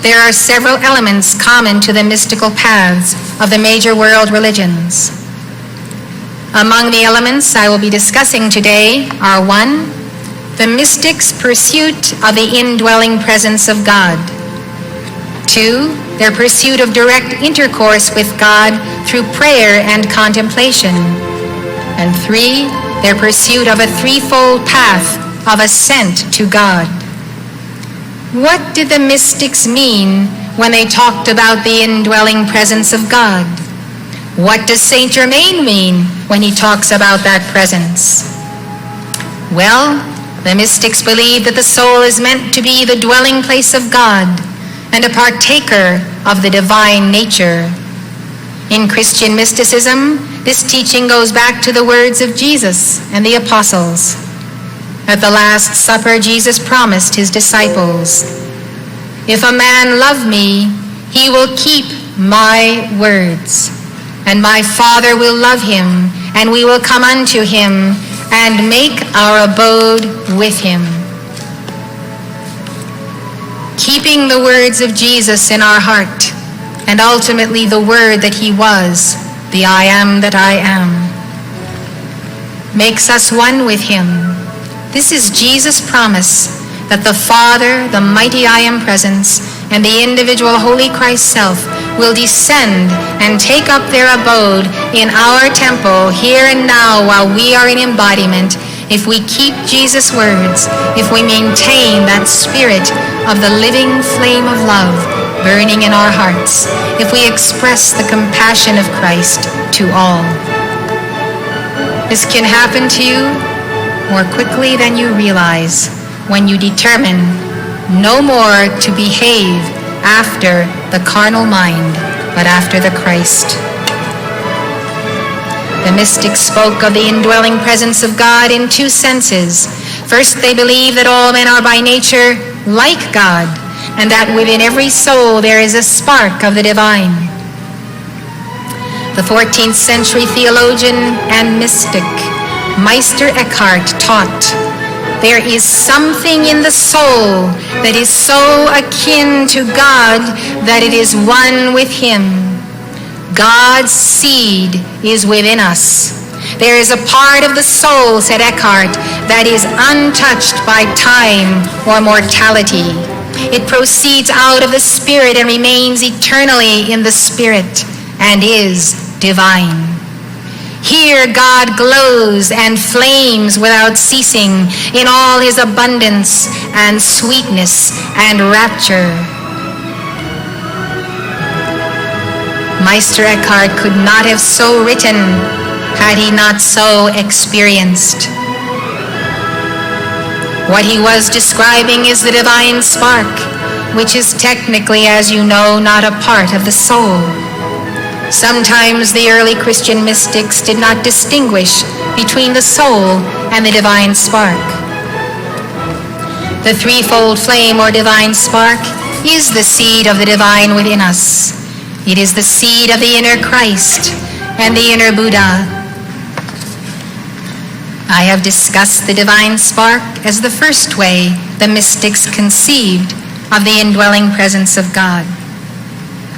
There are several elements common to the mystical paths of the major world religions. Among the elements I will be discussing today are 1, the mystic's pursuit of the indwelling presence of God. 2, their pursuit of direct intercourse with God through prayer and contemplation. And 3, their pursuit of a threefold path of ascent to God. What did the mystics mean when they talked about the indwelling presence of God? What does Saint Germain mean when he talks about that presence? Well, the mystics believe that the soul is meant to be the dwelling place of God and a partaker of the divine nature. In Christian mysticism, this teaching goes back to the words of Jesus and the apostles. At the Last Supper, Jesus promised his disciples, "If a man love me, he will keep my words, and my Father will love him, and we will come unto him and make our abode with him." Keeping the words of Jesus in our heart, and ultimately the word that he was, the I am that I am, makes us one with him. This is Jesus' promise that the Father, the mighty I am presence, and the individual Holy Christ self will descend and take up their abode in our temple here and now while we are in embodiment, if we keep Jesus' words, if we maintain that spirit of the living flame of love burning in our hearts, if we express the compassion of Christ to all. This can happen to you more quickly than you realize when you determine no more to behave after the carnal mind, but after the Christ. The mystics spoke of the indwelling presence of God in 2 senses. First, they believe that all men are by nature like God, and that within every soul there is a spark of the divine. The 14th century theologian and mystic Meister Eckhart taught, "There is something in the soul that is so akin to God that it is one with him. God's seed is within us. There is a part of the soul," said Eckhart, "that is untouched by time or mortality. It proceeds out of the Spirit and remains eternally in the Spirit and is divine. Here God glows and flames without ceasing in all his abundance and sweetness and rapture." Meister Eckhart could not have so written had he not so experienced. What he was describing is the divine spark, which is technically, as you know, not a part of the soul. Sometimes the early Christian mystics did not distinguish between the soul and the divine spark. The threefold flame or divine spark is the seed of the divine within us. It is the seed of the inner Christ and the inner Buddha. I have discussed the divine spark as the first way the mystics conceived of the indwelling presence of God.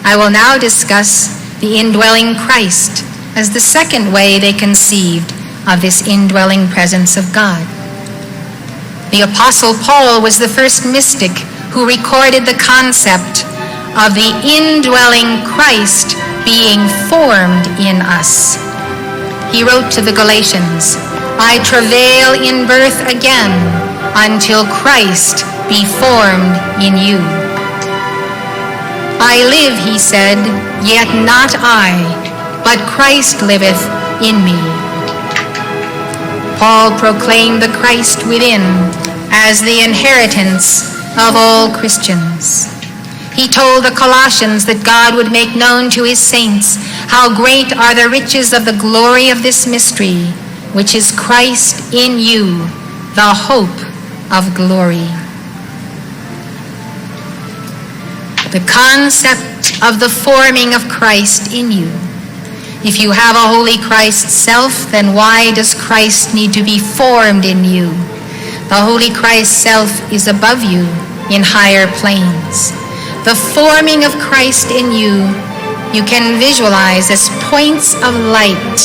I will now discuss the indwelling Christ as the second way they conceived of this indwelling presence of God. The Apostle Paul was the first mystic who recorded the concept of the indwelling Christ being formed in us. He wrote to the Galatians, "I travail in birth again until Christ be formed in you. I live," he said, "yet not I, but Christ liveth in me." Paul proclaimed the Christ within as the inheritance of all Christians. He told the Colossians that God would make known to his saints how great are the riches of the glory of this mystery, which is Christ in you, the hope of glory. The concept of the forming of Christ in you. If you have a holy Christ self, then why does Christ need to be formed in you? The holy Christ self is above you in higher planes. the forming of Christ in you, you can visualize as points of light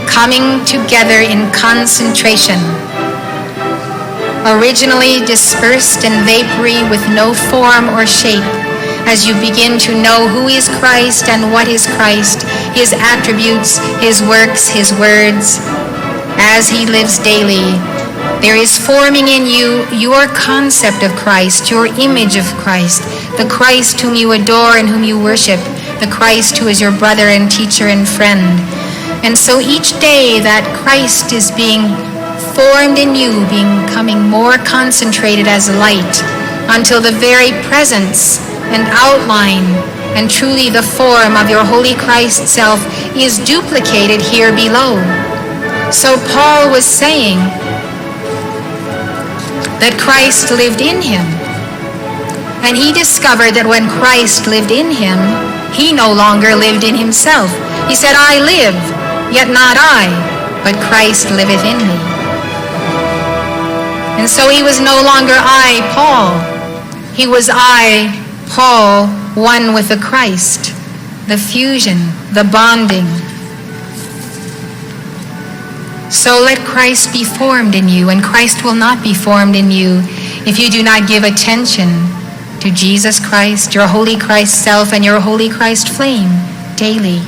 coming together in concentration, originally dispersed and vapory with no form or shape. As you begin to know who is Christ and what is Christ, his attributes, his works, his words, as he lives daily, there is forming in you your concept of Christ, your image of Christ, the Christ whom you adore and whom you worship, the Christ who is your brother and teacher and friend. And so each day that Christ is being formed in you, becoming more concentrated as light, until the very presence and outline and truly the form of your holy Christ self is duplicated here below. So Paul was saying that Christ lived in him. And he discovered that when Christ lived in him, he no longer lived in himself. He said, I live, yet not I, but Christ liveth in me. And so he was no longer I, Paul. He was I, Paul, one with the Christ, the fusion, the bonding. So let Christ be formed in you, and Christ will not be formed in you if you do not give attention to Jesus Christ, your holy Christ self, and your holy Christ flame daily.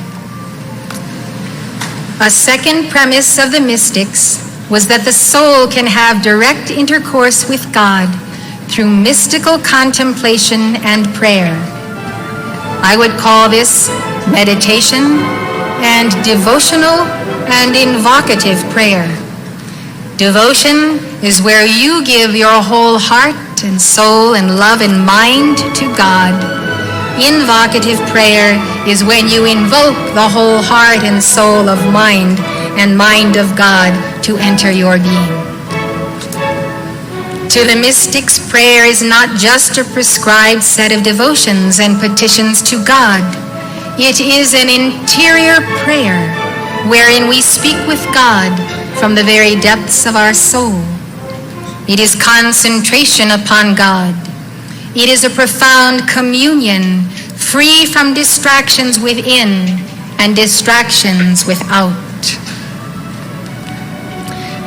A second premise of the mystics was that the soul can have direct intercourse with God through mystical contemplation and prayer. I would call this meditation and devotional and invocative prayer. Devotion is where you give your whole heart and soul and love and mind to God. Invocative prayer is when you invoke the whole heart and soul of mind and mind of God to enter your being. To the mystics, prayer is not just a prescribed set of devotions and petitions to God. It is an interior prayer wherein we speak with God from the very depths of our soul. It is concentration upon God. It is a profound communion, free from distractions within and distractions without.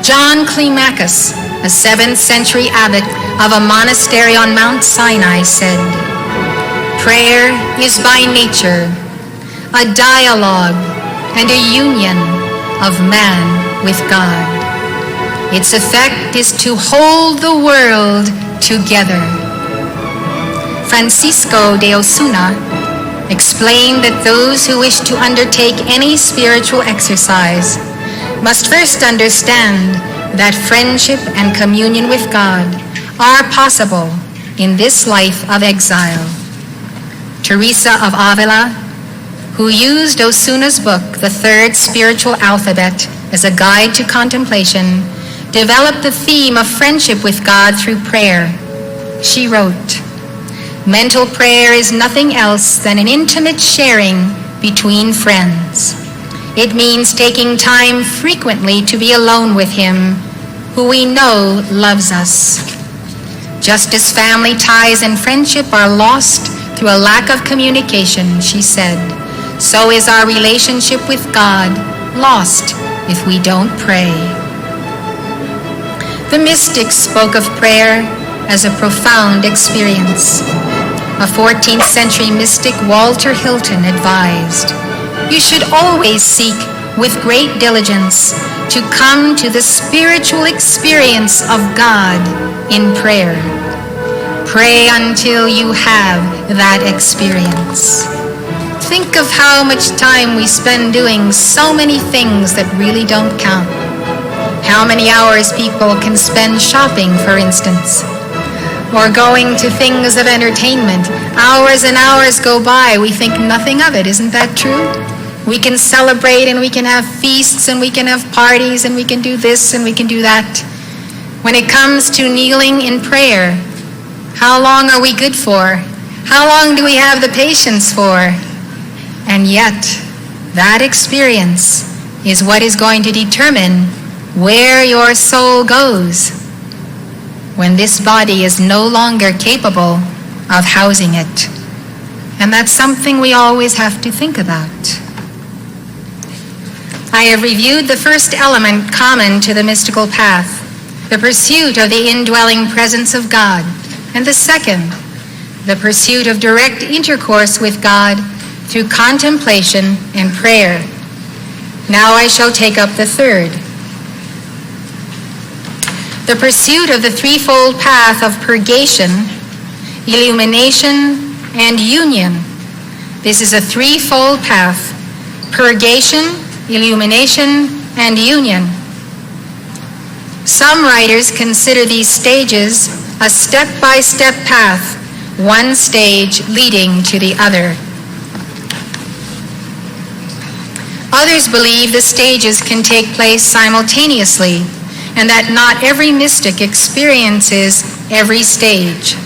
John Climacus, a 7th century abbot of a monastery on Mount Sinai, said, prayer is by nature a dialogue and a union of man with God. Its effect is to hold the world together. Francisco de Osuna explained that those who wish to undertake any spiritual exercise must first understand that friendship and communion with God are possible in this life of exile. Teresa of Avila, who used Osuna's book, The Third Spiritual Alphabet, as a guide to contemplation, developed the theme of friendship with God through prayer. She wrote, mental prayer is nothing else than an intimate sharing between friends. It means taking time frequently to be alone with him, who we know loves us. Just as family ties and friendship are lost through a lack of communication, she said, so is our relationship with God lost if we don't pray. The mystics spoke of prayer as a profound experience. A 14th century mystic, Walter Hilton, advised, you should always seek with great diligence to come to the spiritual experience of God in prayer. Pray until you have that experience. Think of how much time we spend doing so many things that really don't count. How many hours people can spend shopping, for instance, or going to things of entertainment. Hours and hours go by, we think nothing of it. Isn't that true? We can celebrate and we can have feasts and we can have parties and we can do this and we can do that. When it comes to kneeling in prayer, how long are we good for? How long do we have the patience for? And yet, that experience is what is going to determine where your soul goes when this body is no longer capable of housing it. And that's something we always have to think about. I have reviewed the first element common to the mystical path, the pursuit of the indwelling presence of God, and the second, the pursuit of direct intercourse with God through contemplation and prayer. Now I shall take up the third. The pursuit of the threefold path of purgation, illumination, and union. This is a threefold path: purgation, illumination, and union. Some writers consider these stages a step-by-step path, one stage leading to the other. Others believe the stages can take place simultaneously, and that not every mystic experiences every stage.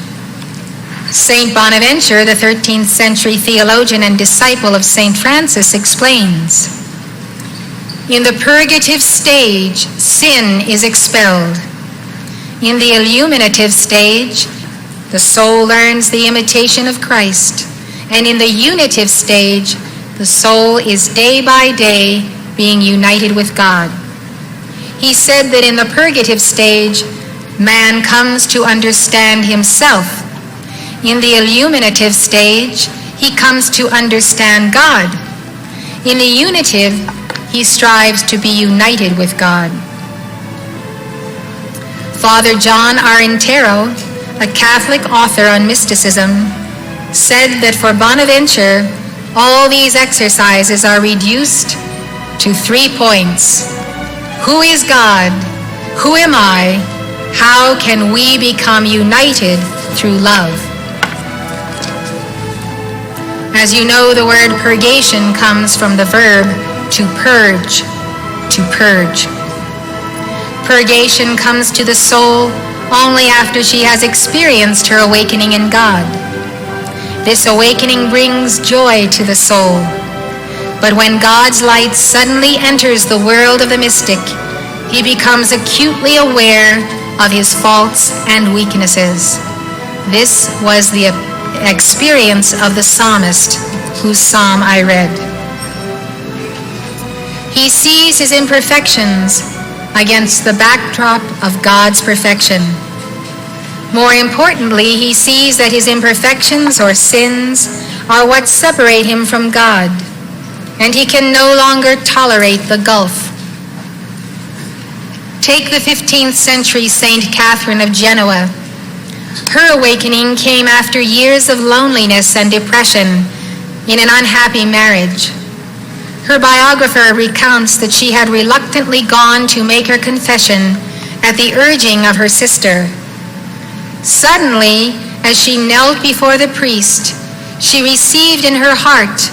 Saint Bonaventure, the 13th century theologian and disciple of Saint Francis, explains, "In the purgative stage, sin is expelled. In the illuminative stage, the soul learns the imitation of Christ. And in the unitive stage, the soul is day by day being united with God." He said that in the purgative stage, man comes to understand himself. In the illuminative stage, he comes to understand God. In the unitive, he strives to be united with God. Father John Arintero, a Catholic author on mysticism, said that for Bonaventure, all these exercises are reduced to 3 points. Who is God? Who am I? How can we become united through love? As you know, the word purgation comes from the verb to purge, to purge. Purgation comes to the soul only after she has experienced her awakening in God. This awakening brings joy to the soul. But when God's light suddenly enters the world of the mystic, he becomes acutely aware of his faults and weaknesses. This was the experience of the psalmist, whose psalm I read. He sees his imperfections against the backdrop of God's perfection. More importantly, he sees that his imperfections or sins are what separate him from God, and he can no longer tolerate the gulf. Take the 15th century Saint Catherine of Genoa. Her awakening came after years of loneliness and depression in an unhappy marriage. Her biographer recounts that she had reluctantly gone to make her confession at the urging of her sister. Suddenly, as she knelt before the priest, she received in her heart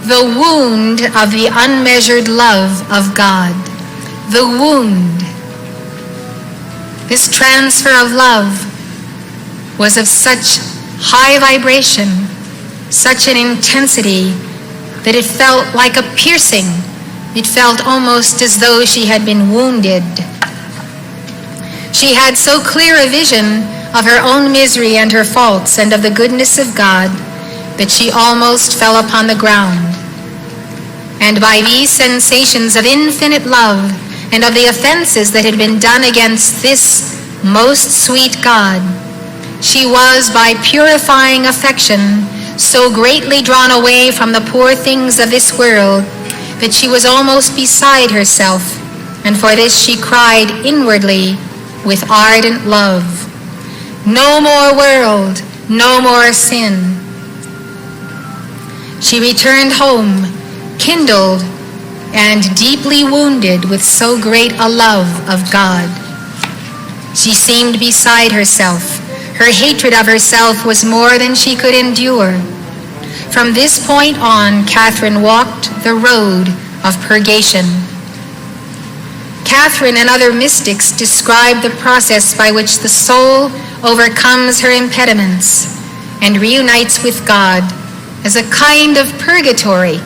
the wound of the unmeasured love of God. The wound. This transfer of love was of such high vibration, such an intensity, that it felt like a piercing. It felt almost as though she had been wounded. She had so clear a vision of her own misery and her faults and of the goodness of God that she almost fell upon the ground. And by these sensations of infinite love and of the offenses that had been done against this most sweet God, she was, by purifying affection, so greatly drawn away from the poor things of this world that she was almost beside herself, and for this she cried inwardly with ardent love, "No more world, no more sin." She returned home, kindled and deeply wounded with so great a love of God. She seemed beside herself. Her hatred of herself was more than she could endure. From this point on, Catherine walked the road of purgation. Catherine and other mystics describe the process by which the soul overcomes her impediments and reunites with God as a kind of purgatory,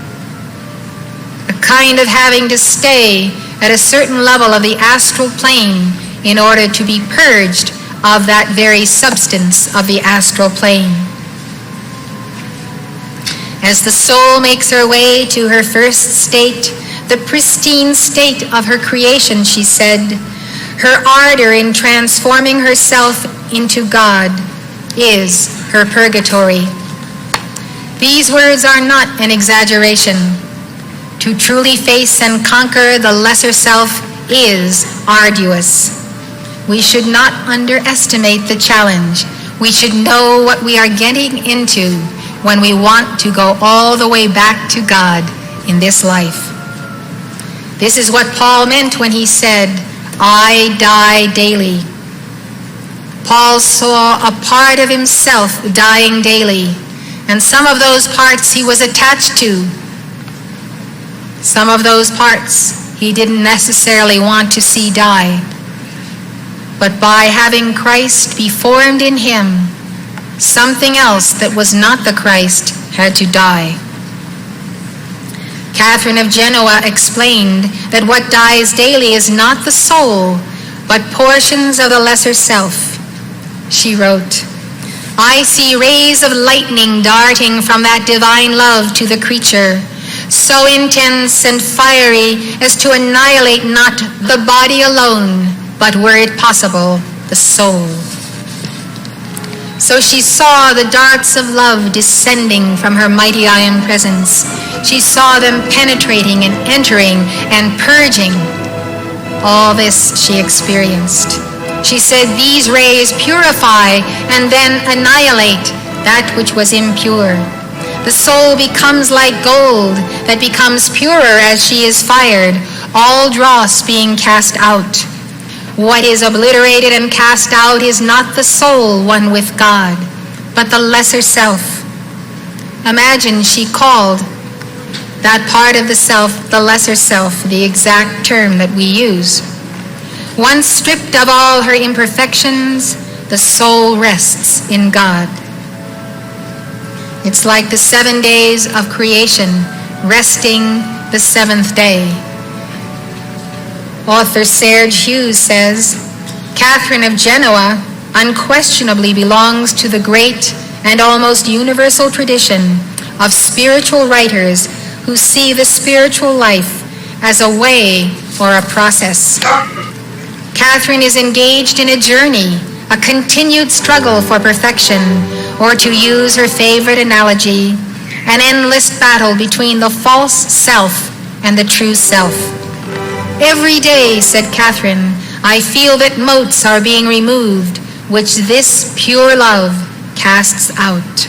a kind of having to stay at a certain level of the astral plane in order to be purged of that very substance of the astral plane. As the soul makes her way to her first state, the pristine state of her creation, she said, her ardor in transforming herself into God is her purgatory. These words are not an exaggeration. To truly face and conquer the lesser self is arduous. We should not underestimate the challenge. We should know what we are getting into when we want to go all the way back to God in this life. This is what Paul meant when he said, I die daily. Paul saw a part of himself dying daily, and some of those parts he was attached to. Some of those parts he didn't necessarily want to see die. But by having Christ be formed in him, something else that was not the Christ had to die. Catherine of Genoa explained that what dies daily is not the soul, but portions of the lesser self. She wrote, I see rays of lightning darting from that divine love to the creature, so intense and fiery as to annihilate not the body alone, but were it possible, the soul. So she saw the darts of love descending from her mighty iron presence. She saw them penetrating and entering and purging. All this she experienced. She said these rays purify and then annihilate that which was impure. The soul becomes like gold that becomes purer as she is fired, all dross being cast out. What is obliterated and cast out is not the soul one with God, but the lesser self. Imagine she called that part of the self the lesser self, the exact term that we use. Once stripped of all her imperfections, the soul rests in God. It's like the 7 days of creation, resting the seventh day. Author Serge Hughes says, Catherine of Genoa unquestionably belongs to the great and almost universal tradition of spiritual writers who see the spiritual life as a way or a process. Catherine is engaged in a journey, a continued struggle for perfection, or to use her favorite analogy, an endless battle between the false self and the true self. Every day, said Catherine, I feel that motes are being removed, which this pure love casts out.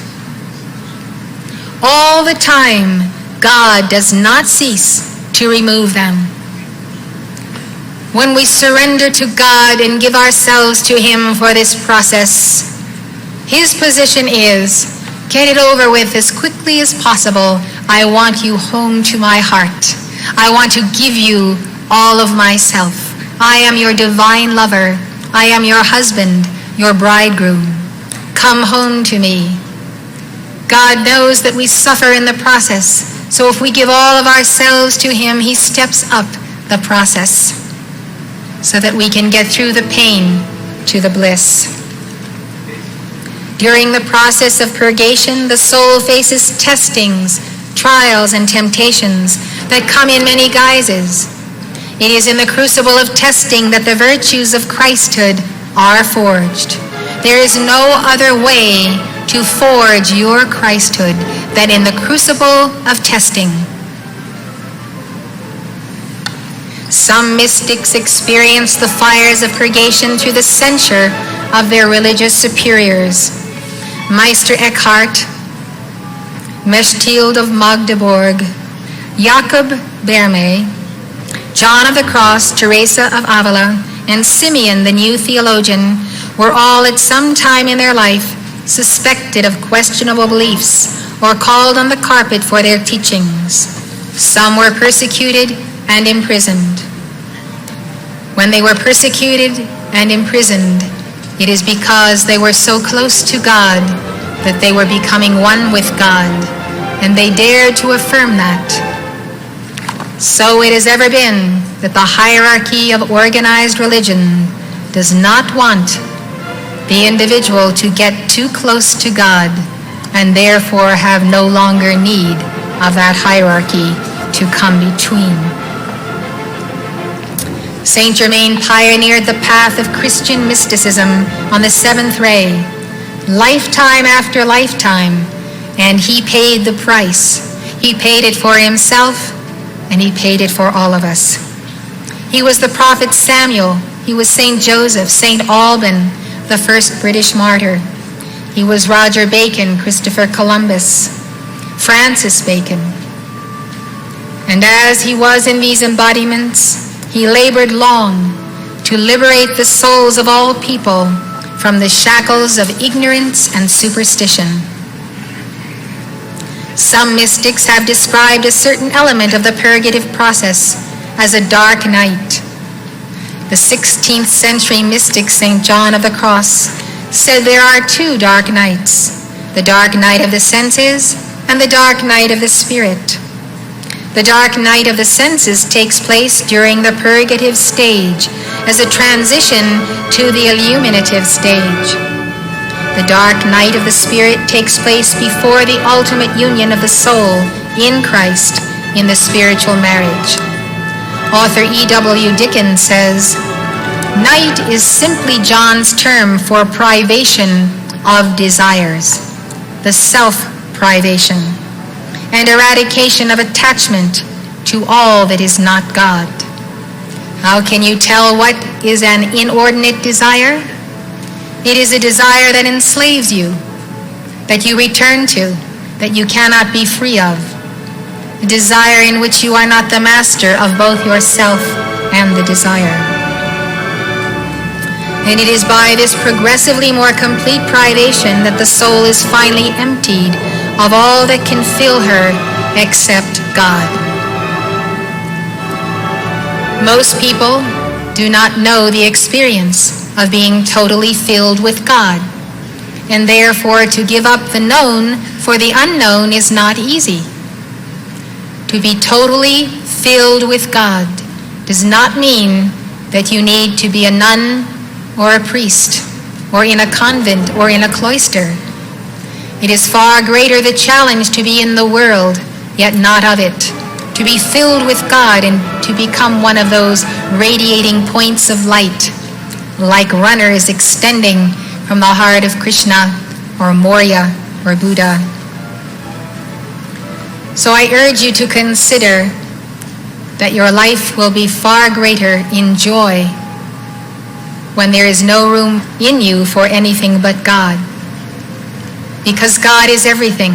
All the time, God does not cease to remove them. When we surrender to God and give ourselves to him for this process, his position is, get it over with as quickly as possible. I want you home to my heart. I want to give you all of myself. I am your divine lover. I am your husband, your bridegroom. Come home to me. God knows that we suffer in the process, so if we give all of ourselves to him, he steps up the process so that we can get through the pain to the bliss. During the process of purgation, the soul faces testings, trials, and temptations that come in many guises. It is in the crucible of testing that the virtues of Christhood are forged. There is no other way to forge your Christhood than in the crucible of testing. Some mystics experience the fires of purgation through the censure of their religious superiors. Meister Eckhart, Mechtilde of Magdeburg, Jacob Berme, John of the Cross, Teresa of Avila, and Simeon, the new theologian, were all at some time in their life suspected of questionable beliefs or called on the carpet for their teachings. Some were persecuted and imprisoned. When they were persecuted and imprisoned, it is because they were so close to God that they were becoming one with God, and they dared to affirm that. So it has ever been that the hierarchy of organized religion does not want the individual to get too close to God and therefore have no longer need of that hierarchy to come between. Saint Germain pioneered the path of Christian mysticism on the seventh ray, lifetime after lifetime, and he paid the price. He paid it for himself, and he paid it for all of us. He was the prophet Samuel. He was Saint Joseph, Saint Alban, the first British martyr. He was Roger Bacon, Christopher Columbus, Francis Bacon. And as he was in these embodiments, he labored long to liberate the souls of all people from the shackles of ignorance and superstition. Some mystics have described a certain element of the purgative process as a dark night. The 16th century mystic St. John of the Cross said there are two dark nights, the dark night of the senses and the dark night of the spirit. The dark night of the senses takes place during the purgative stage as a transition to the illuminative stage. The dark night of the spirit takes place before the ultimate union of the soul in Christ in the spiritual marriage. Author E.W. Dickens says, "Night is simply John's term for privation of desires, the self-privation, and eradication of attachment to all that is not God." How can you tell what is an inordinate desire? It is a desire that enslaves you, that you return to, that you cannot be free of. A desire in which you are not the master of both yourself and the desire. And it is by this progressively more complete privation that the soul is finally emptied of all that can fill her except God. Most people do not know the experience of being totally filled with God, and therefore to give up the known for the unknown is not easy. To be totally filled with God does not mean that you need to be a nun or a priest, or in a convent or in a cloister. It is far greater the challenge to be in the world, yet not of it, to be filled with God and to become one of those radiating points of light, like runners extending from the heart of Krishna or Maurya or Buddha. So I urge you to consider that your life will be far greater in joy when there is no room in you for anything but God. Because God is everything.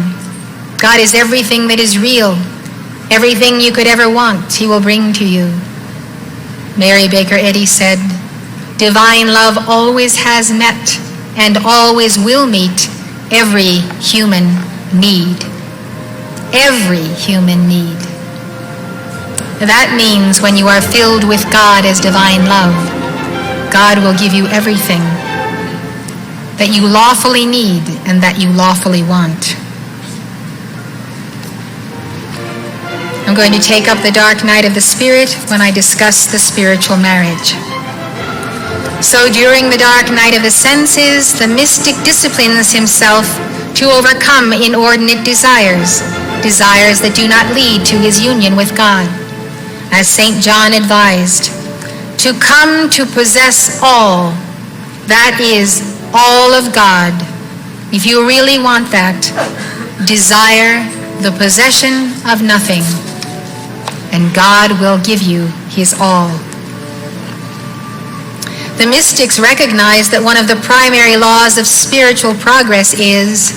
God is everything that is real. Everything you could ever want, He will bring to you. Mary Baker Eddy said, "Divine love always has met and always will meet every human need." Every human need. That means when you are filled with God as divine love, God will give you everything that you lawfully need and that you lawfully want. I'm going to take up the dark night of the spirit when I discuss the spiritual marriage. So during the dark night of the senses, the mystic disciplines himself to overcome inordinate desires, desires that do not lead to his union with God. As St. John advised, to come to possess all, that is, all of God. If you really want that, desire the possession of nothing, and God will give you his all. The mystics recognize that one of the primary laws of spiritual progress is,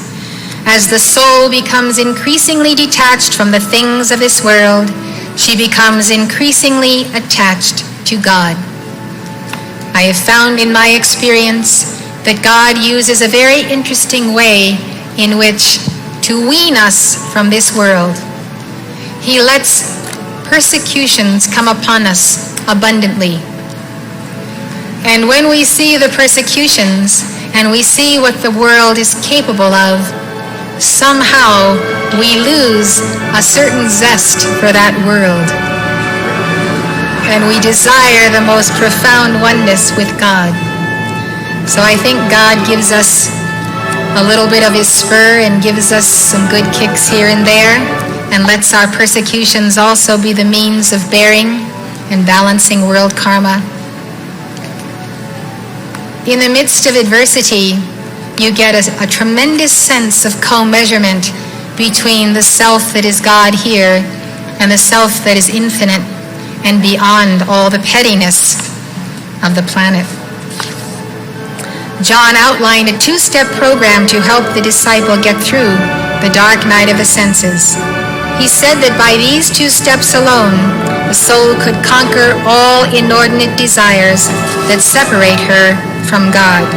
as the soul becomes increasingly detached from the things of this world, she becomes increasingly attached to God. I have found in my experience that God uses a very interesting way in which to wean us from this world. He lets persecutions come upon us abundantly. And when we see the persecutions and we see what the world is capable of, somehow we lose a certain zest for that world. And we desire the most profound oneness with God. So I think God gives us a little bit of his spur and gives us some good kicks here and there, and lets our persecutions also be the means of bearing and balancing world karma. In the midst of adversity, you get a tremendous sense of co-measurement between the self that is God here and the self that is infinite and beyond all the pettiness of the planet. John outlined a two-step program to help the disciple get through the dark night of the senses. He said that by these two steps alone, the soul could conquer all inordinate desires that separate her from God.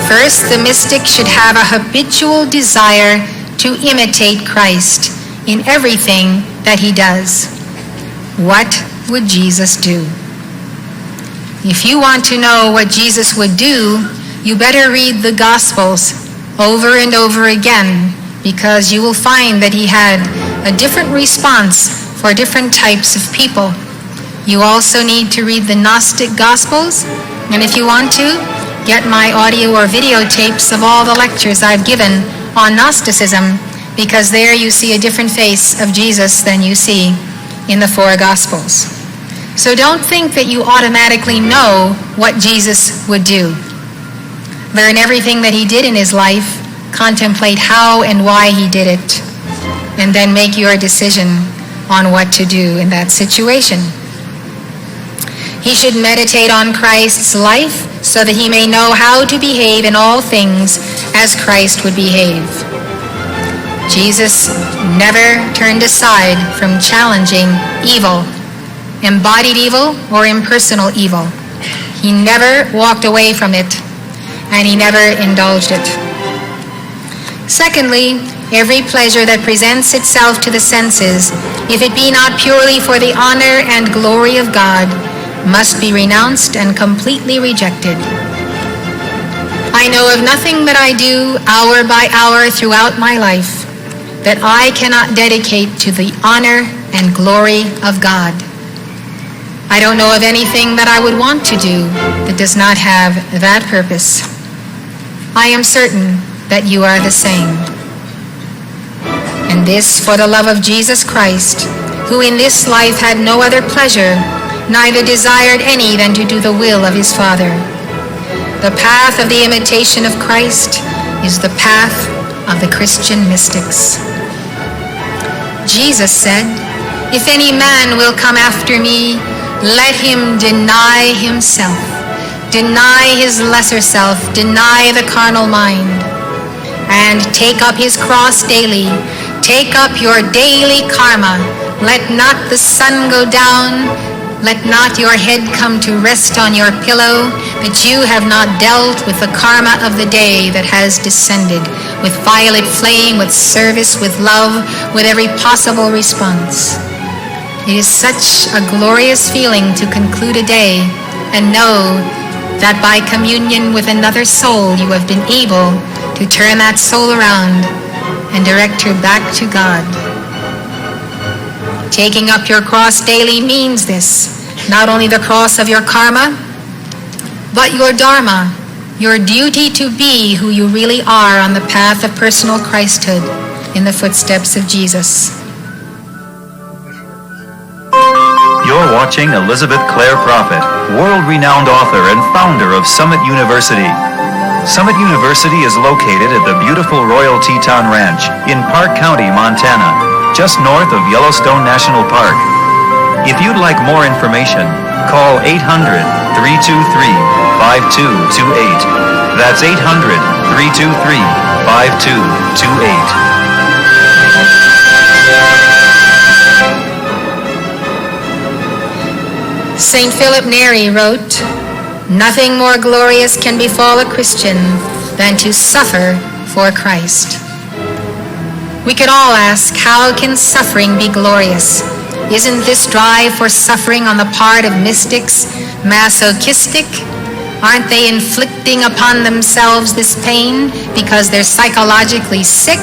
First, the mystic should have a habitual desire to imitate Christ in everything that he does. What would Jesus do? If you want to know what Jesus would do, you better read the Gospels over and over again, because you will find that he had a different response for different types of people. You also need to read the Gnostic Gospels, and if you want to, get my audio or videotapes of all the lectures I've given on Gnosticism, because there you see a different face of Jesus than you see in the four Gospels. So don't think that you automatically know what Jesus would do. Learn everything that he did in his life, contemplate how and why he did it, and then make your decision on what to do in that situation. He should meditate on Christ's life so that he may know how to behave in all things as Christ would behave. Jesus never turned aside from challenging evil, embodied evil or impersonal evil. He never walked away from it, and he never indulged it. Secondly, every pleasure that presents itself to the senses, if it be not purely for the honor and glory of God, must be renounced and completely rejected. I know of nothing that I do hour by hour throughout my life that I cannot dedicate to the honor and glory of God. I don't know of anything that I would want to do that does not have that purpose. I am certain that you are the same. And this for the love of Jesus Christ, who in this life had no other pleasure, neither desired any than to do the will of his Father. The path of the imitation of Christ is the path of the Christian mystics. Jesus said, "If any man will come after me, let him deny himself, deny his lesser self, deny the carnal mind, and take up his cross daily. Take up your daily karma. Let not the sun go down. Let not your head come to rest on your pillow, that you have not dealt with the karma of the day that has descended, with violet flame, with service, with love, with every possible response." It is such a glorious feeling to conclude a day and know that by communion with another soul you have been able to turn that soul around and direct her back to God. Taking up your cross daily means this: not only the cross of your karma, but your dharma, your duty to be who you really are on the path of personal Christhood in the footsteps of Jesus. You're watching Elizabeth Clare Prophet, world-renowned author and founder of Summit University. Summit University is located at the beautiful Royal Teton Ranch in Park County, Montana, just north of Yellowstone National Park. If you'd like more information, call 800-323-5228. That's 800-323-5228. St. Philip Neri wrote, "Nothing more glorious can befall a Christian than to suffer for Christ." We could all ask, how can suffering be glorious? Isn't this drive for suffering on the part of mystics masochistic? Aren't they inflicting upon themselves this pain because they're psychologically sick?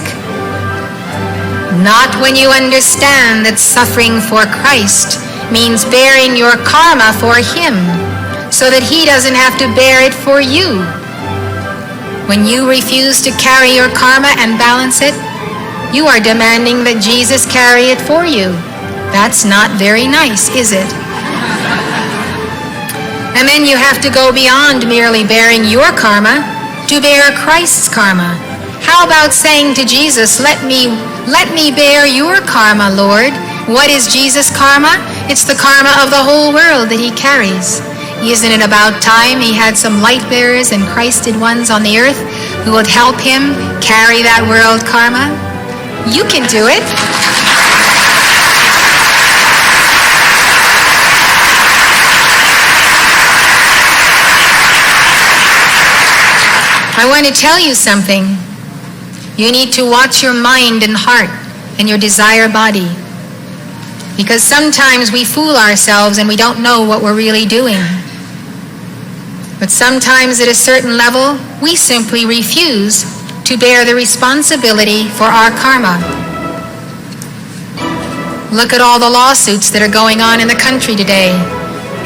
Not when you understand that suffering for Christ means bearing your karma for him, so that he doesn't have to bear it for you. When you refuse to carry your karma and balance it, you are demanding that Jesus carry it for you. That's not very nice, is it? And then you have to go beyond merely bearing your karma to bear Christ's karma. How about saying to Jesus, let me bear your karma, Lord. What is Jesus' karma? It's the karma of the whole world that he carries. Isn't it about time he had some light bearers and Christed ones on the earth who would help him carry that world karma? You can do it. I want to tell you something. You need to watch your mind and heart and your desire body. Because sometimes we fool ourselves and we don't know what we're really doing. But sometimes at a certain level, we simply refuse to bear the responsibility for our karma. Look at all the lawsuits that are going on in the country today.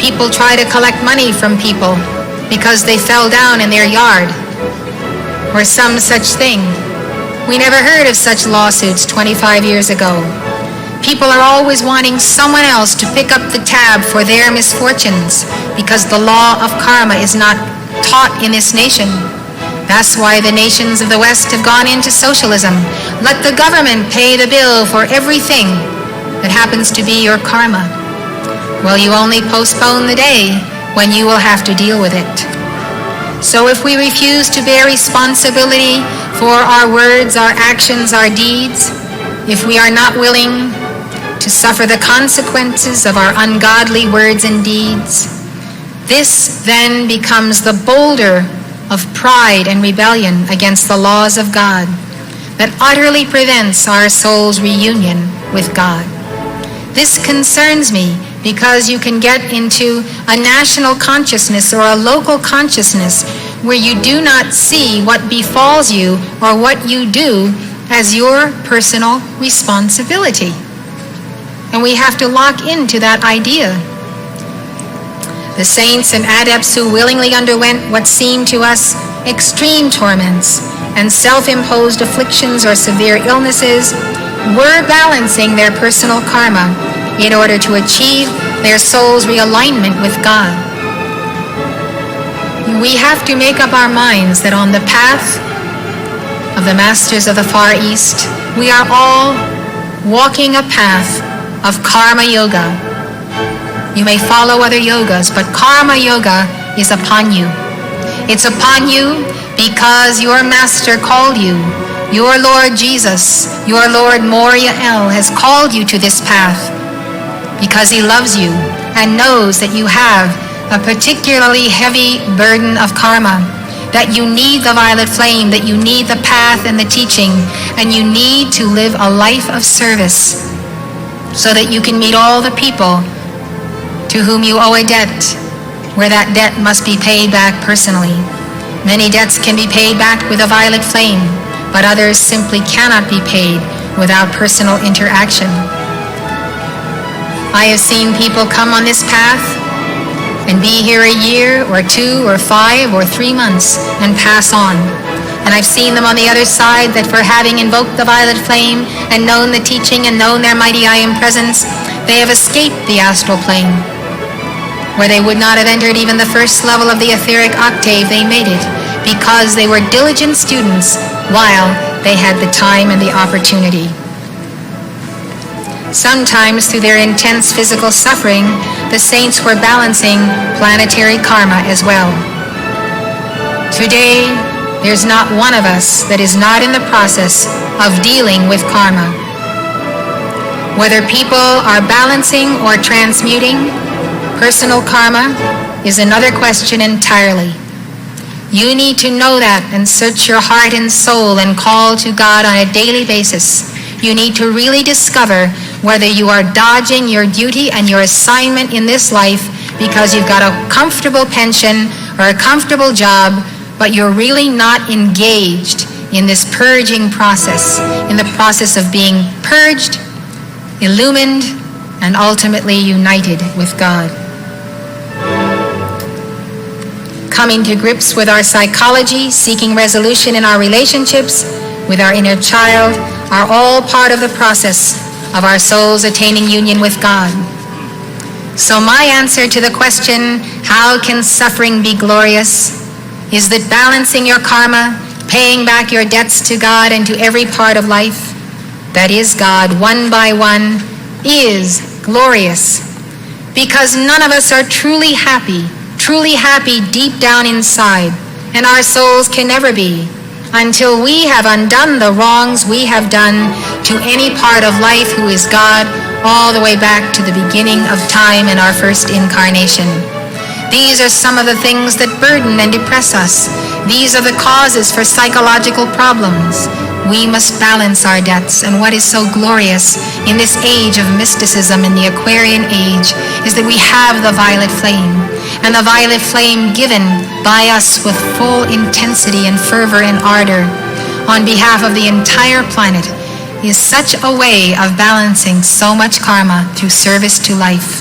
People try to collect money from people because they fell down in their yard or some such thing. We never heard of such lawsuits 25 years ago. People are always wanting someone else to pick up the tab for their misfortunes because the law of karma is not taught in this nation. That's why the nations of the West have gone into socialism. Let the government pay the bill for everything that happens to be your karma. Well, you only postpone the day when you will have to deal with it. So if we refuse to bear responsibility for our words, our actions, our deeds, if we are not willing to suffer the consequences of our ungodly words and deeds, this then becomes the boulder of pride and rebellion against the laws of God that utterly prevents our soul's reunion with God. This concerns me because you can get into a national consciousness or a local consciousness where you do not see what befalls you or what you do as your personal responsibility. And we have to lock into that idea. The saints and adepts who willingly underwent what seemed to us extreme torments and self-imposed afflictions or severe illnesses were balancing their personal karma in order to achieve their soul's realignment with God. We have to make up our minds that on the path of the masters of the Far East, we are all walking a path of karma yoga. You may follow other yogas, but karma yoga is upon you. It's upon you because your master called you. Your Lord Jesus, your Lord Moria El has called you to this path because he loves you and knows that you have a particularly heavy burden of karma, that you need the violet flame, that you need the path and the teaching, and you need to live a life of service so that you can meet all the people to whom you owe a debt, where that debt must be paid back personally. Many debts can be paid back with a violet flame, but others simply cannot be paid without personal interaction. I have seen people come on this path and be here a year or 2 or 5 or 3 months and pass on. And I've seen them on the other side that for having invoked the violet flame and known the teaching and known their mighty I Am presence, they have escaped the astral plane. Where they would not have entered even the first level of the etheric octave, they made it because they were diligent students while they had the time and the opportunity. Sometimes through their intense physical suffering, the saints were balancing planetary karma as well. Today, there's not one of us that is not in the process of dealing with karma. Whether people are balancing or transmuting personal karma is another question entirely. You need to know that and search your heart and soul and call to God on a daily basis. You need to really discover whether you are dodging your duty and your assignment in this life because you've got a comfortable pension or a comfortable job, but you're really not engaged in this purging process, in the process of being purged, illumined, and ultimately united with God. coming to grips with our psychology, seeking resolution in our relationships with our inner child, are all part of the process of our souls attaining union with God. So my answer to the question, how can suffering be glorious, is that balancing your karma, paying back your debts to God and to every part of life, that is God, one by one, is glorious. Because none of us are truly happy deep down inside, and our souls can never be, until we have undone the wrongs we have done to any part of life who is God, all the way back to the beginning of time in our first incarnation. These are some of the things that burden and depress us. These are the causes for psychological problems. We must balance our debts, and what is so glorious in this age of mysticism, in the Aquarian age, is that we have the violet flame, and the violet flame given by us with full intensity and fervor and ardor on behalf of the entire planet is such a way of balancing so much karma through service to life.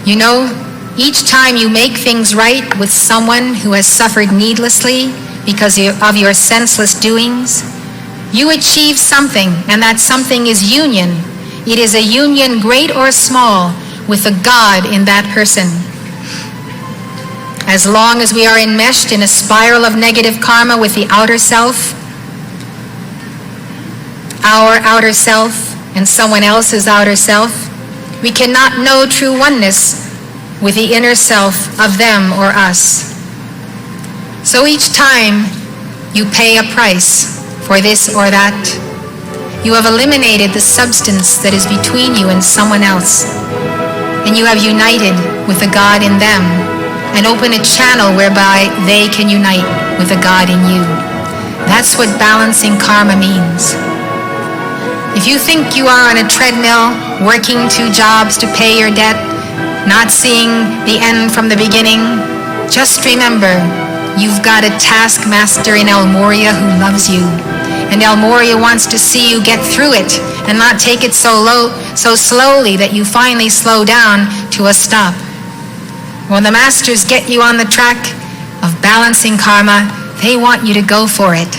You know, each time you make things right with someone who has suffered needlessly because of your senseless doings, you achieve something, and that something is union. It is a union, great or small, with the God in that person. As long as we are enmeshed in a spiral of negative karma with the outer self, our outer self and someone else's outer self, we cannot know true oneness with the inner self of them or us. So each time you pay a price for this or that, you have eliminated the substance that is between you and someone else, and you have united with the God in them and open a channel whereby they can unite with the God in you. That's what balancing karma means. If you think you are on a treadmill, working 2 jobs to pay your debt, not seeing the end from the beginning, just remember, you've got a taskmaster in El Moria who loves you. And El Moria wants to see you get through it and not take it so slowly that you finally slow down to a stop. When the masters get you on the track of balancing karma, they want you to go for it.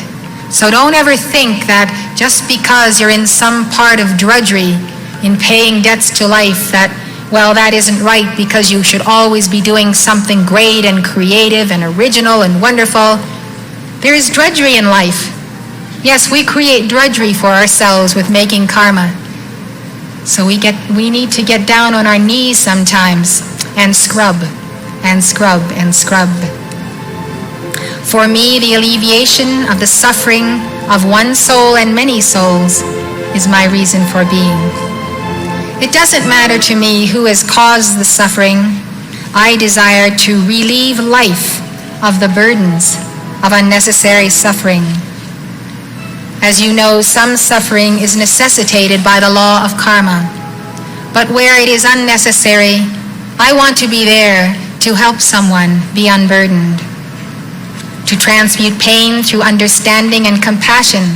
So don't ever think that just because you're in some part of drudgery in paying debts to life that, well, that isn't right because you should always be doing something great and creative and original and wonderful. There is drudgery in life. Yes, we create drudgery for ourselves with making karma. So we need to get down on our knees sometimes and scrub and scrub and scrub. For me, the alleviation of the suffering of one soul and many souls is my reason for being. It doesn't matter to me who has caused the suffering. I desire to relieve life of the burdens of unnecessary suffering. As you know, some suffering is necessitated by the law of karma. But where it is unnecessary, I want to be there to help someone be unburdened, to transmute pain through understanding and compassion,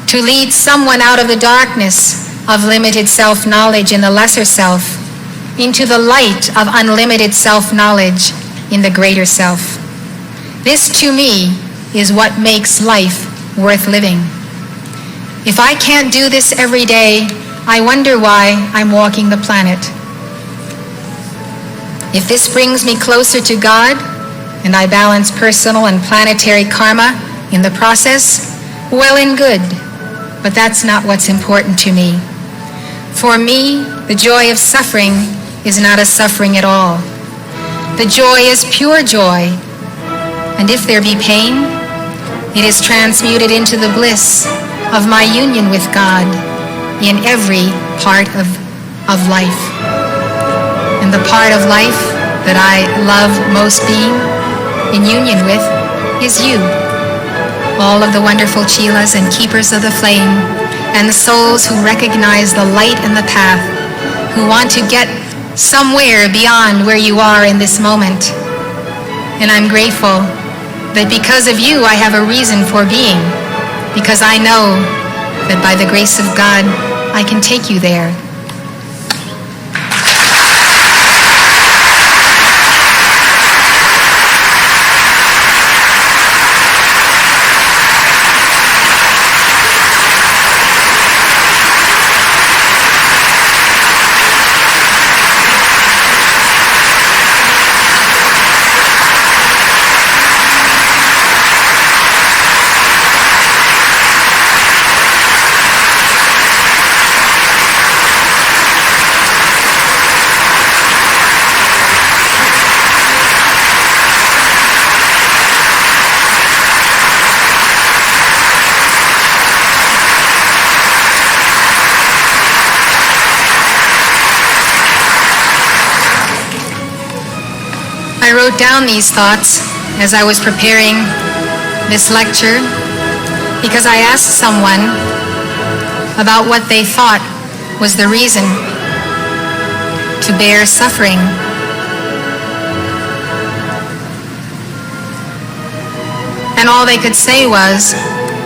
to lead someone out of the darkness of limited self-knowledge in the lesser self into the light of unlimited self-knowledge in the greater self. This, to me, is what makes life worth living. If I can't do this every day, I wonder why I'm walking the planet. If this brings me closer to God, and I balance personal and planetary karma in the process, well and good, but that's not what's important to me. For me, the joy of suffering is not a suffering at all. The joy is pure joy, and if there be pain, it is transmuted into the bliss of my union with God in every part of life. And the part of life that I love most being in union with is you. All of the wonderful chelas and keepers of the flame, and the souls who recognize the light and the path, who want to get somewhere beyond where you are in this moment. And I'm grateful that because of you, I have a reason for being, because I know that by the grace of God, I can take you there. wrote down these thoughts as I was preparing this lecture because I asked someone about what they thought was the reason to bear suffering. And all they could say was,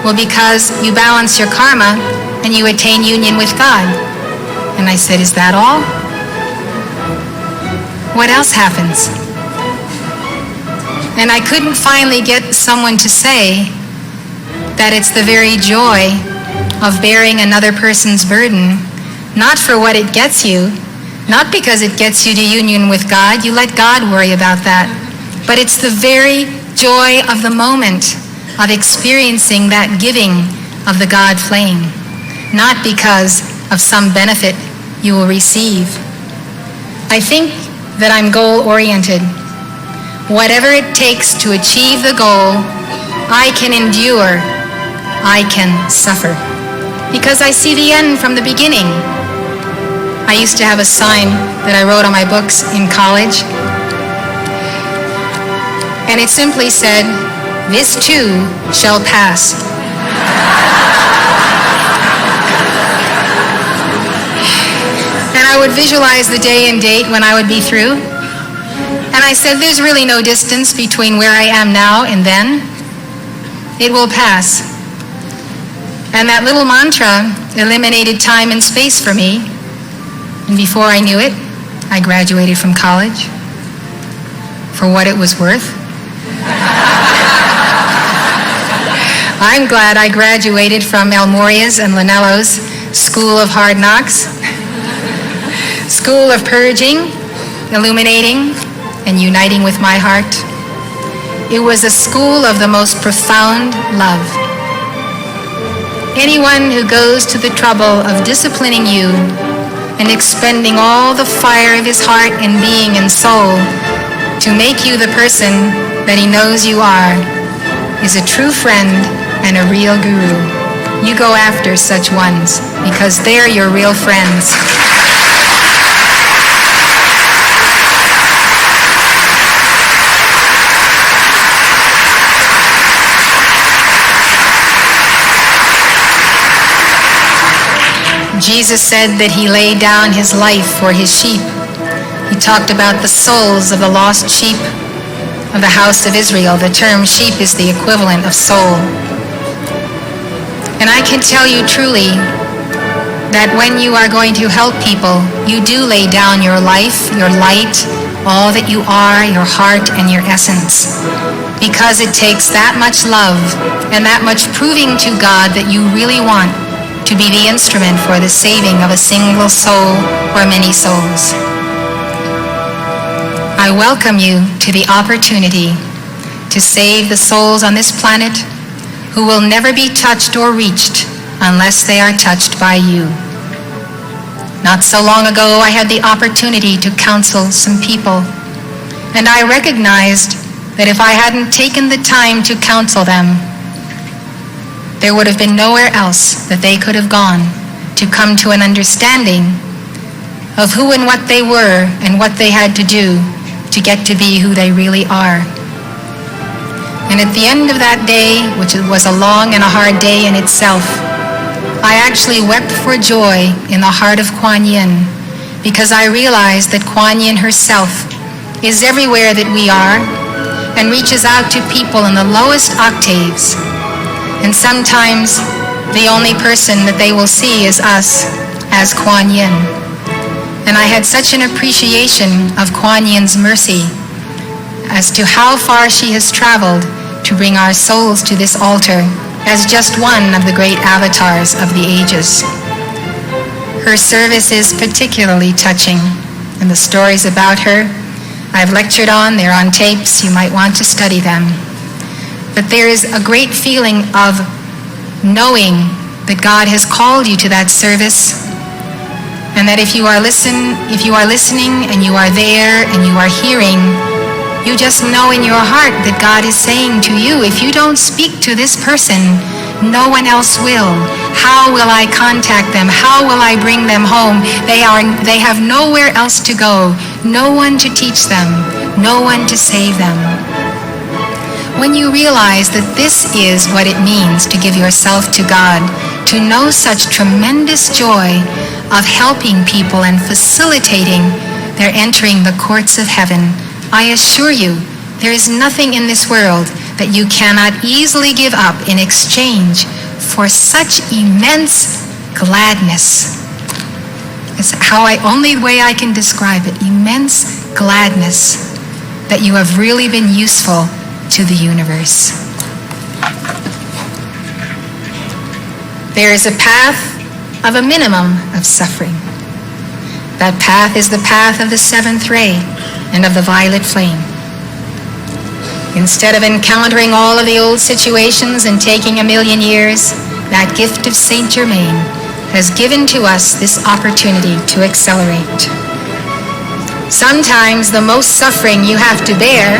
well, because you balance your karma and you attain union with God. And I said, is that all? What else happens? And I couldn't finally get someone to say that it's the very joy of bearing another person's burden, not for what it gets you, not because it gets you to union with God, you let God worry about that, but it's the very joy of the moment of experiencing that giving of the God flame, not because of some benefit you will receive. I think that I'm goal-oriented. Whatever it takes to achieve the goal, I can endure, I can suffer, because I see the end from the beginning. I used to have a sign that I wrote on my books in college, and it simply said, "This too shall pass." And I would visualize the day and date when I would be through. And I said, there's really no distance between where I am now and then. It will pass. And that little mantra eliminated time and space for me. And before I knew it, I graduated from college. For what it was worth. I'm glad I graduated from El Moria's and Lanello's School of Hard Knocks. School of purging, illuminating, and uniting with my heart. It was a school of the most profound love. Anyone who goes to the trouble of disciplining you and expending all the fire of his heart and being and soul to make you the person that he knows you are is a true friend and a real guru. You go after such ones because they're your real friends. Jesus said that he laid down his life for his sheep. He talked about the souls of the lost sheep of the house of Israel. The term sheep is the equivalent of soul. And I can tell you truly that when you are going to help people, you do lay down your life, your light, all that you are, your heart and your essence. Because it takes that much love and that much proving to God that you really want to be the instrument for the saving of a single soul or many souls. I welcome you to the opportunity to save the souls on this planet who will never be touched or reached unless they are touched by you. Not so long ago, I had the opportunity to counsel some people, and I recognized that if I hadn't taken the time to counsel them, there would have been nowhere else that they could have gone to come to an understanding of who and what they were and what they had to do to get to be who they really are. And at the end of that day, which was a long and a hard day in itself, I actually wept for joy in the heart of Kuan Yin, because I realized that Kuan Yin herself is everywhere that we are and reaches out to people in the lowest octaves. And sometimes the only person that they will see is us as Kuan Yin. And I had such an appreciation of Kuan Yin's mercy as to how far she has traveled to bring our souls to this altar as just one of the great avatars of the ages. Her service is particularly touching, and the stories about her I've lectured on, they're on tapes, you might want to study them. But there is a great feeling of knowing that God has called you to that service, and that if you are listening and you are there and you are hearing, you just know in your heart that God is saying to you, if you don't speak to this person, no one else will. How will I contact them? How will I bring them home? They have nowhere else to go, no one to teach them, no one to save them. When you realize that this is what it means to give yourself to God, to know such tremendous joy of helping people and facilitating their entering the courts of heaven, I assure you, there is nothing in this world that you cannot easily give up in exchange for such immense gladness. It's only way I can describe it, immense gladness that you have really been useful to the universe. There is a path of a minimum of suffering. That path is the path of the seventh ray and of the violet flame. Instead of encountering all of the old situations and taking 1,000,000 years, that gift of Saint Germain has given to us this opportunity to accelerate. Sometimes the most suffering you have to bear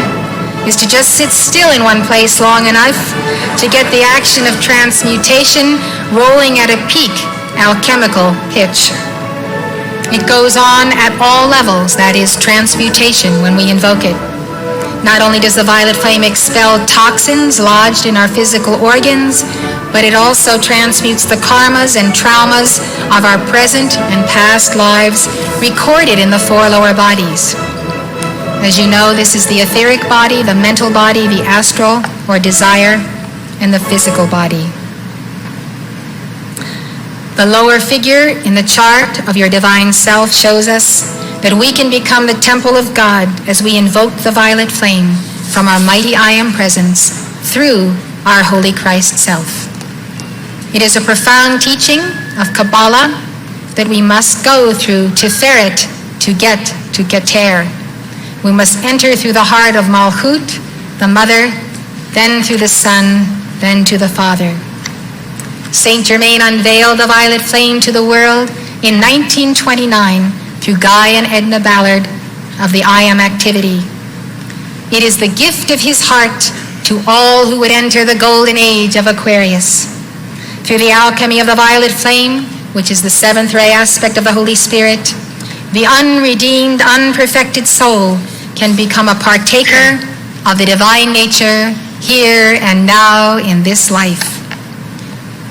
is to just sit still in one place long enough to get the action of transmutation rolling at a peak alchemical pitch. It goes on at all levels, that is transmutation, when we invoke it. Not only does the violet flame expel toxins lodged in our physical organs, but it also transmutes the karmas and traumas of our present and past lives recorded in the 4 lower bodies. As you know, this is the etheric body, the mental body, the astral or desire, and the physical body. The lower figure in the chart of your divine self shows us that we can become the temple of God as we invoke the violet flame from our mighty I Am presence through our Holy Christ self. It is a profound teaching of Kabbalah that we must go through Tiferet to get to Keter. We must enter through the heart of Malchut, the Mother, then through the Son, then to the Father. Saint Germain unveiled the violet flame to the world in 1929 through Guy and Edna Ballard of the I Am activity. It is the gift of his heart to all who would enter the golden age of Aquarius. Through the alchemy of the violet flame, which is the 7th ray aspect of the Holy Spirit, the unredeemed, unperfected soul can become a partaker of the divine nature here and now in this life.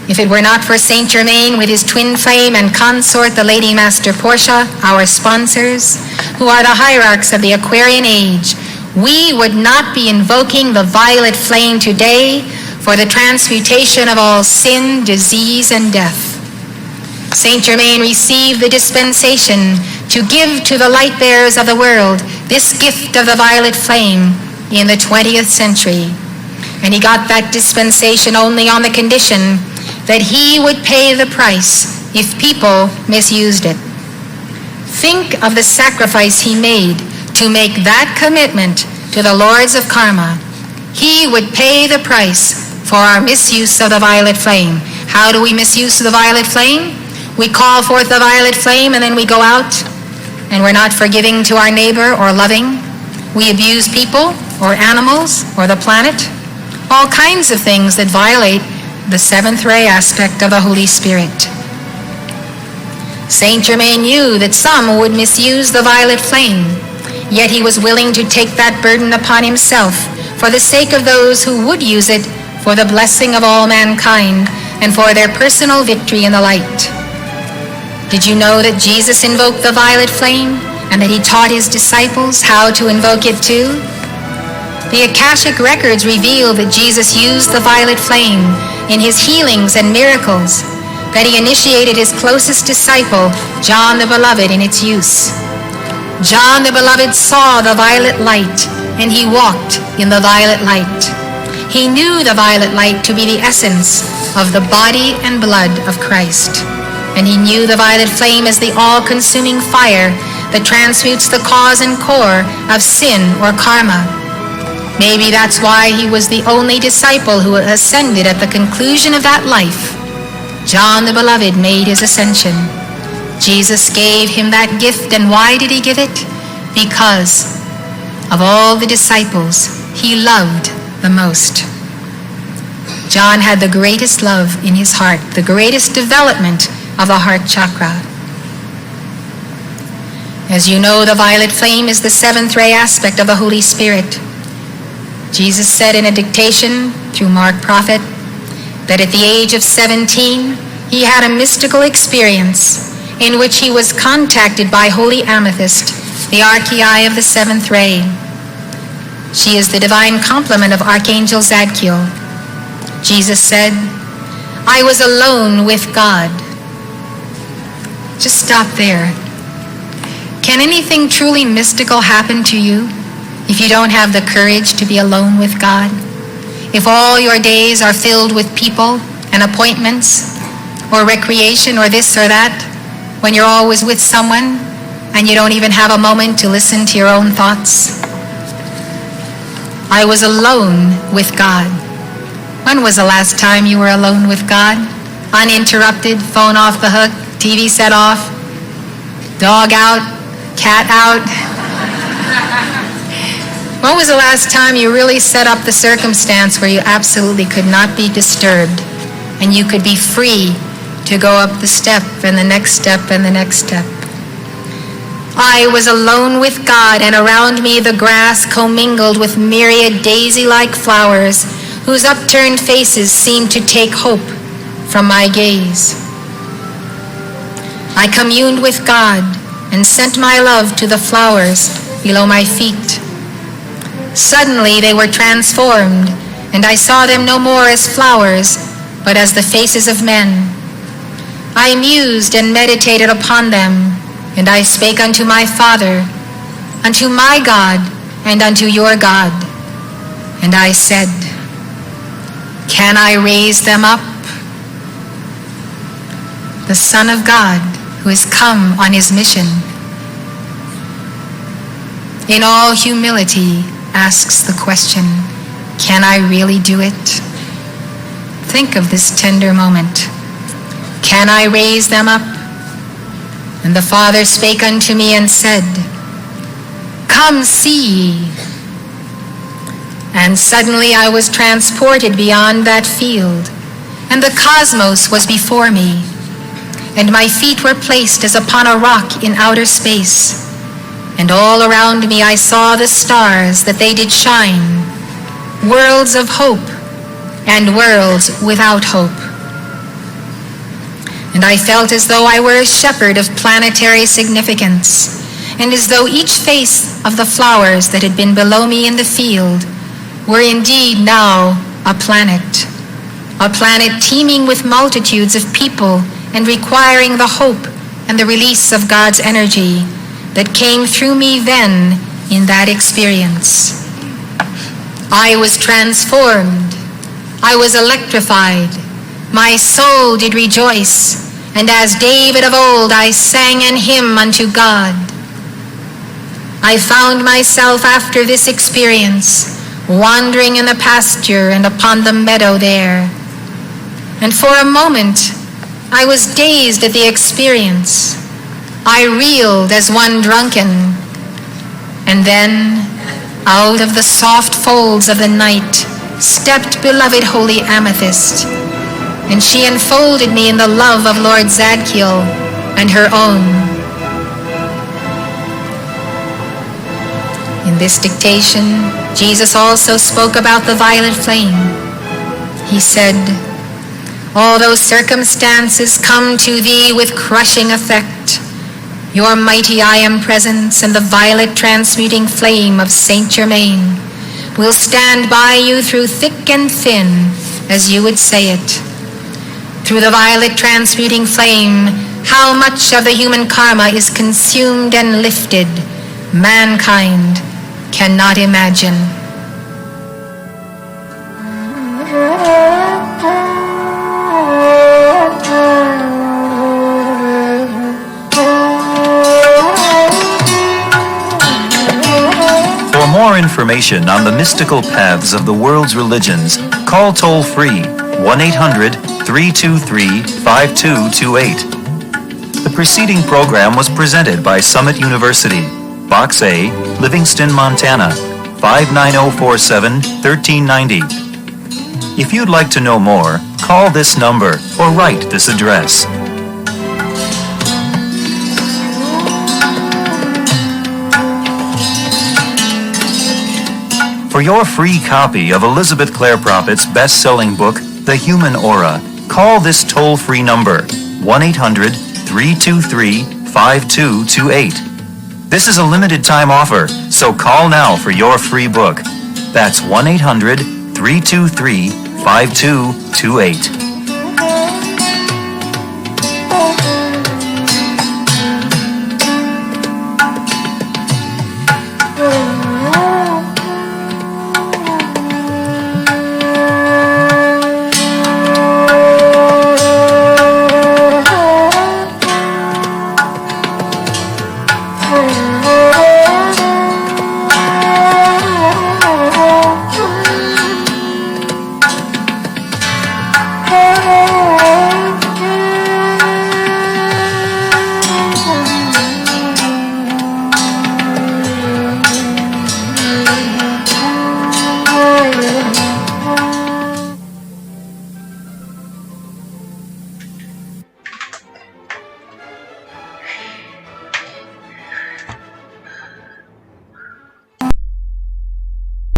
If it were not for Saint Germain with his twin flame and consort, the Lady Master Portia, our sponsors, who are the hierarchs of the Aquarian age, we would not be invoking the violet flame today for the transmutation of all sin, disease, and death. Saint Germain received the dispensation to give to the light bearers of the world this gift of the violet flame in the 20th century. And he got that dispensation only on the condition that he would pay the price if people misused it. Think of the sacrifice he made to make that commitment to the lords of karma. He would pay the price for our misuse of the violet flame. How do we misuse the violet flame? We call forth the violet flame and then we go out and we're not forgiving to our neighbor or loving. We abuse people or animals or the planet. All kinds of things that violate the 7th ray aspect of the Holy Spirit. Saint Germain knew that some would misuse the violet flame, yet he was willing to take that burden upon himself for the sake of those who would use it for the blessing of all mankind and for their personal victory in the light. Did you know that Jesus invoked the violet flame and that he taught his disciples how to invoke it too? The Akashic records reveal that Jesus used the violet flame in his healings and miracles, that he initiated his closest disciple, John the Beloved, in its use. John the Beloved saw the violet light, and he walked in the violet light. He knew the violet light to be the essence of the body and blood of Christ, and he knew the violet flame as the all-consuming fire that transmutes the cause and core of sin or karma. Maybe that's why he was the only disciple who ascended at the conclusion of that life. John the Beloved made his ascension. Jesus gave him that gift, and why did he give it? Because of all the disciples, he loved the most. John had the greatest love in his heart, the greatest development of the heart chakra. As you know, the violet flame is the seventh ray aspect of the Holy Spirit. Jesus said in a dictation through Mark Prophet that at the age of 17, he had a mystical experience in which he was contacted by Holy Amethyst, the archee of the seventh ray. She is the divine complement of Archangel Zadkiel. Jesus said, "I was alone with God." Just stop there. Can anything truly mystical happen to you if you don't have the courage to be alone with God? If all your days are filled with people and appointments or recreation or this or that, when you're always with someone and you don't even have a moment to listen to your own thoughts? I was alone with God. When was the last time you were alone with God? Uninterrupted, phone off the hook, TV set off, dog out, cat out. When was the last time you really set up the circumstance where you absolutely could not be disturbed and you could be free to go up the step and the next step and the next step? I was alone with God, and around me the grass commingled with myriad daisy-like flowers whose upturned faces seemed to take hope from my gaze. I communed with God and sent my love to the flowers below my feet. Suddenly they were transformed, and I saw them no more as flowers, but as the faces of men. I mused and meditated upon them, and I spake unto my Father, unto my God, and unto your God. And I said, "Can I raise them up?" The Son of God, who has come on his mission, in all humility asks the question, can I really do it? Think of this tender moment. Can I raise them up? And the Father spake unto me and said, "Come see ye." And suddenly I was transported beyond that field, and the cosmos was before me, and my feet were placed as upon a rock in outer space, and all around me I saw the stars that they did shine, worlds of hope and worlds without hope. And I felt as though I were a shepherd of planetary significance, and as though each face of the flowers that had been below me in the field were indeed now a planet teeming with multitudes of people and requiring the hope and the release of God's energy that came through me then in that experience. I was transformed. I was electrified. My soul did rejoice, and as David of old I sang an hymn unto God. I found myself after this experience wandering in the pasture and upon the meadow there. And for a moment I was dazed at the experience. I reeled as one drunken. And then out of the soft folds of the night stepped beloved Holy Amethyst, and she enfolded me in the love of Lord Zadkiel and her own. In this dictation, Jesus also spoke about the violet flame. He said, "Although circumstances come to thee with crushing effect, your mighty I Am presence and the violet transmuting flame of Saint Germain will stand by you through thick and thin, as you would say it. Through the violet transmuting flame, how much of the human karma is consumed and lifted, mankind cannot imagine." For more information on the mystical paths of the world's religions, call toll-free 1-800-323-5228. The preceding program was presented by Summit University, Box A, Livingston, Montana, 59047-1390. If you'd like to know more, call this number or write this address. For your free copy of Elizabeth Clare Prophet's best-selling book, The Human Aura, call this toll-free number, 1-800-323-5228. This is a limited-time offer, so call now for your free book. That's 1-800-323-5228.